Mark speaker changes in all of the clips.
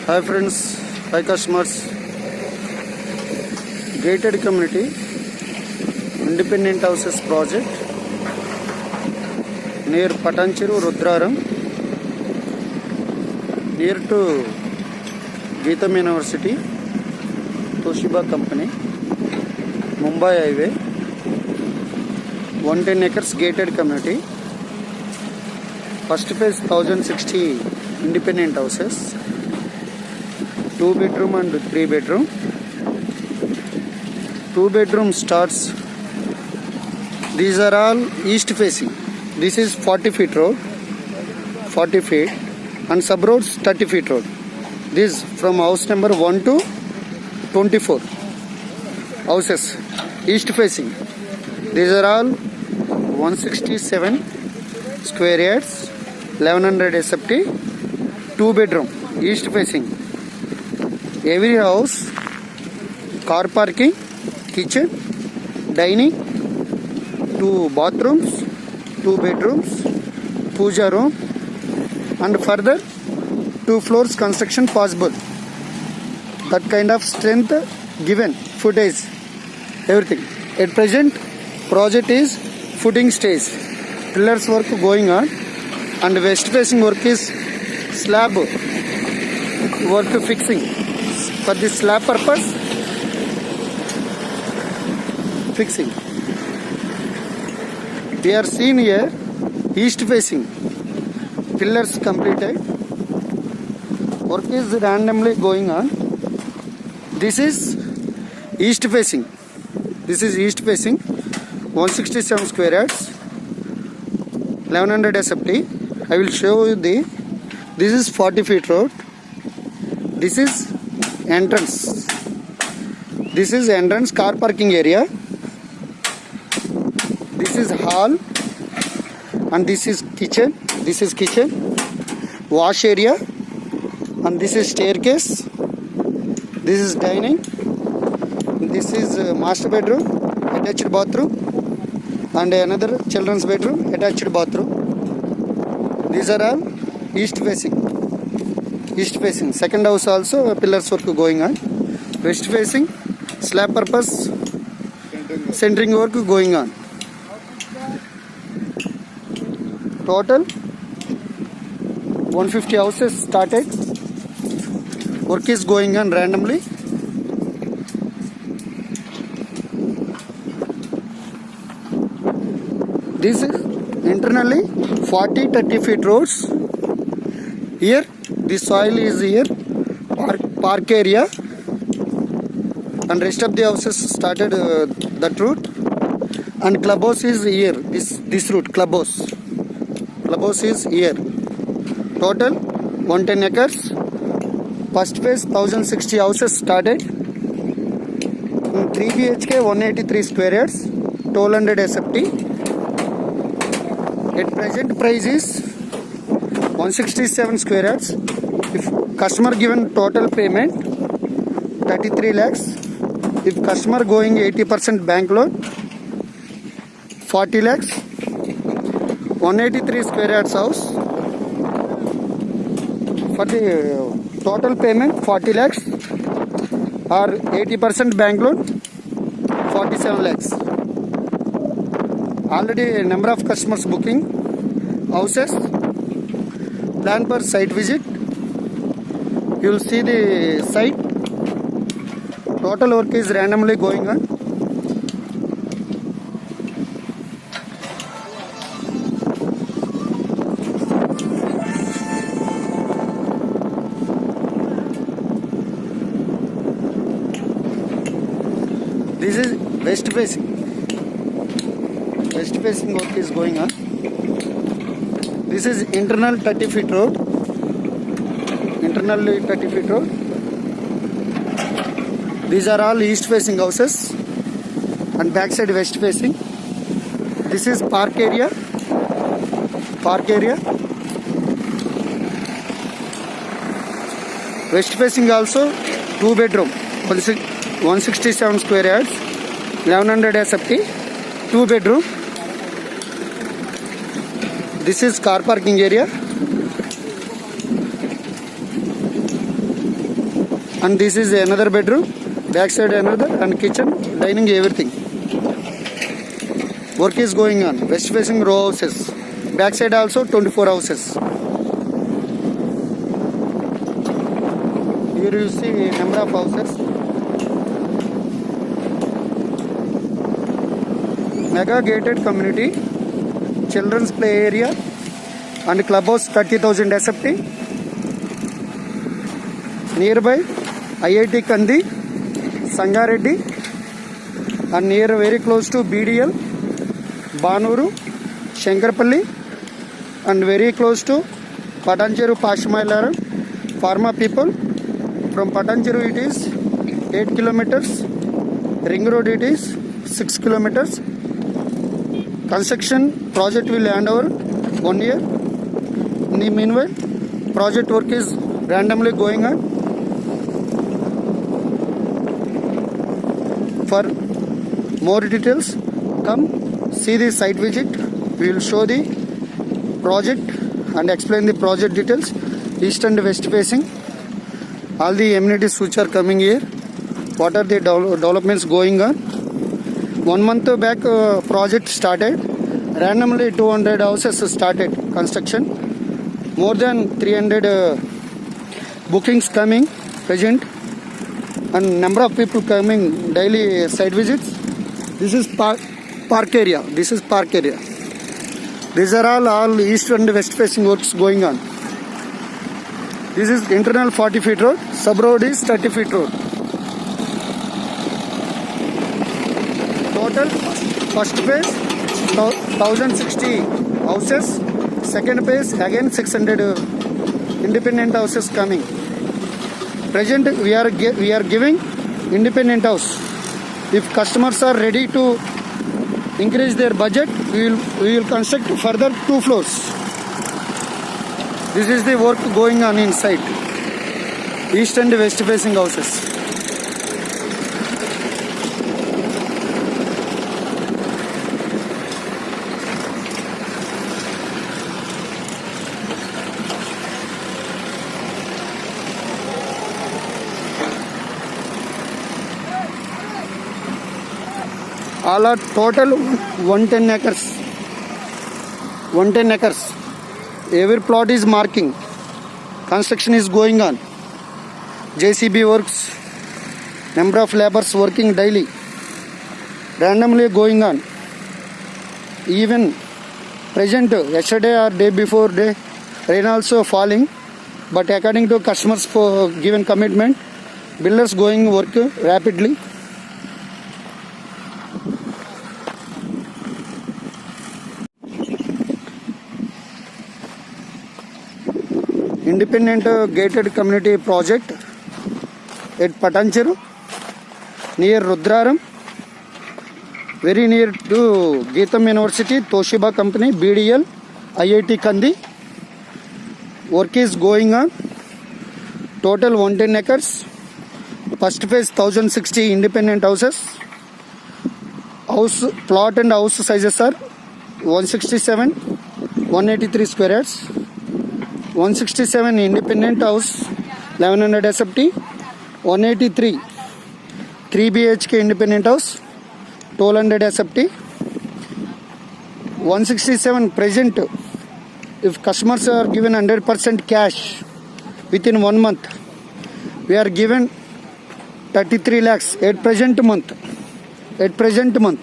Speaker 1: Hi friends, hi customers. Gated community independent houses project near Patancheru, Rudraram, near to Geetham University, Toshiba company, Mumbai highway, 110 acres gated community. First phase 1060 independent houses, 2 bedroom and 3 bedroom. 2 bedroom starts, these are all east facing. This is 40 feet road, 40 feet, and sub roads 30 feet road. This from house number 1 to 24 houses east facing. These are all 167 square yards, 1100 SFT, 2 bedroom east facing. Every house, car parking, kitchen, dining, 2 bathrooms, 2 bedrooms, puja room, and further 2 floors construction possible. That kind of strength given, footage, everything. At present, project is footing stage. Pillars work going on, and west facing work is slab work fixing. For the slab purpose, fixing. We are seen here east facing. Pillars completed. Work is randomly going on. This is east facing. This is east facing. 167 square yards, 1100 SFT. I will show you the. This is 40 feet road. This is entrance. This is entrance car parking area. This is hall, and this is kitchen. This is kitchen, wash area, and this is staircase. This is dining. This is master bedroom, attached bathroom, and another children's bedroom, attached bathroom. These are all east facing. East facing. Second house also pillars work going on. West facing, slab purpose, centering work going on. Total 150 houses started. Work is going on randomly. This is internally 40-30 feet roads. Here the soil is here, park area, and rest of the houses started that route. And clubhouse is here. This route clubhouse. Clubhouse is here. Total 110 acres. First phase 1060 houses started. 3 BHK 183 square yards, 1200 SFT. At present price is 167 square yards. If customer given total payment 33 lakhs. If customer going 80% bank loan 40 lakhs. 183 square yards house. For the total payment 40 lakhs or 80% bank loan 47 lakhs. Already number of customers booking houses. Plan per site visit. You will see the site. Total work is randomly going on. This is west facing. West facing work is going on. This is internal 30 feet road. Internally 30 feet road. These are all east facing houses, and backside west facing. This is park area. Park area. West facing also 2 bedroom, 167 square yards, 1100 SFT, 2 bedroom. This is car parking area. and this is another bedroom, back side another, and kitchen, dining, everything. Work is going on. West facing row houses, back side also 24 houses. Here you see number of houses. Mega gated community, children's play area and clubhouse 30,000 SFT. Nearby IIT Kandi, Sangareddy, and near very close to BDL, Banuru, Shankarpalli, and very close to Patancheru Pashamailaram. Pharma people. From Patancheru it is 8 kilometers. Ring road it is 6 kilometers. Construction project will hand over 1 year. In the meanwhile, project work is randomly going on. For more details, come see the site visit. We will show the project and explain the project details. East and west facing. All the amenities which are coming here. What are the developments going on? 1 month back project started. Randomly 200 houses started construction. More than 300 bookings coming present, and number of people coming daily site visits. This is park area. This is park area. These are all east and west facing works going on. This is internal 40 feet road. Sub road is 30 feet road. Total first phase 1060 houses. Second phase again 600 independent houses coming. Present we are giving independent house. If customers are ready to increase their budget, we will construct further 2 floors. This is the work going on inside. East and west facing houses. All are total 110 acres. 110 acres. Every plot is marking. Construction is going on. JCB works. Number of laborers working daily. Randomly going on. Even present yesterday or day before day, rain also falling. But according to customers for given commitment, builders going work rapidly. Independent gated community project at Patancheru near Rudraram, very near to Geetam University, Toshiba company, BDL, IIT Kandi. Work is going on. Total 110 acres. First phase 1060 independent houses. House plot and house sizes are 167, 183 square yards. 167 independent house, 1100 SFT. 183 3 BHK independent house, 1200 SFT. 167 present. If customers are given 100% cash within 1 month, we are given 33 lakhs at present month. At present month.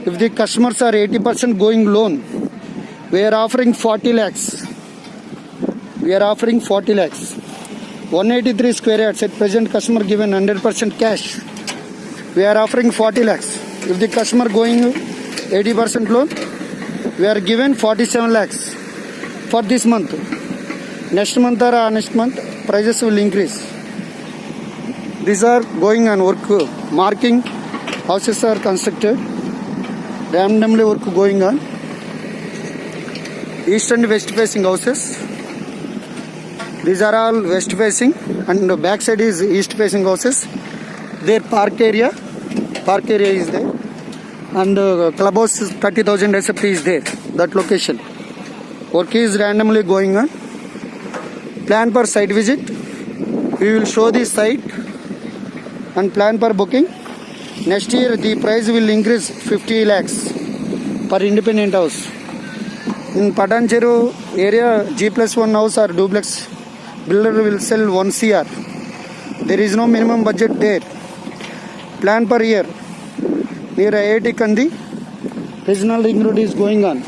Speaker 1: If the customers are 80% going loan, we are offering 40 lakhs. We are offering 40 lakhs. 183 square yards at present customer given 100% cash. We are offering 40 lakhs. If the customer going 80% loan, we are given 47 lakhs for this month. Next month or next month, prices will increase. These are going on work. Marking houses are constructed. Randomly work going on. East and west facing houses. These are all west facing, and the back side is east facing houses. Their park area is there, and clubhouse 30,000 SFT is there. That location. Work is randomly going on. Plan for site visit. We will show the site and plan for booking. Next year the price will increase 50 lakhs per independent house. In Patancheru area, G+1 house or duplex builder will sell 1 CR. There is no minimum budget there. Plan per year. Near IIT Kandi, regional ring road is going on.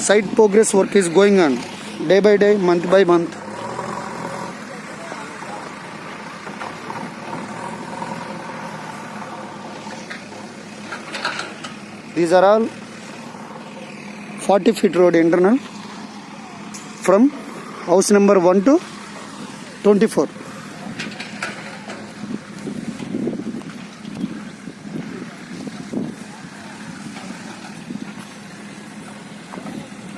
Speaker 1: Site progress work is going on day by day, month by month. These are all 40 feet road internal from house number 1 to 24.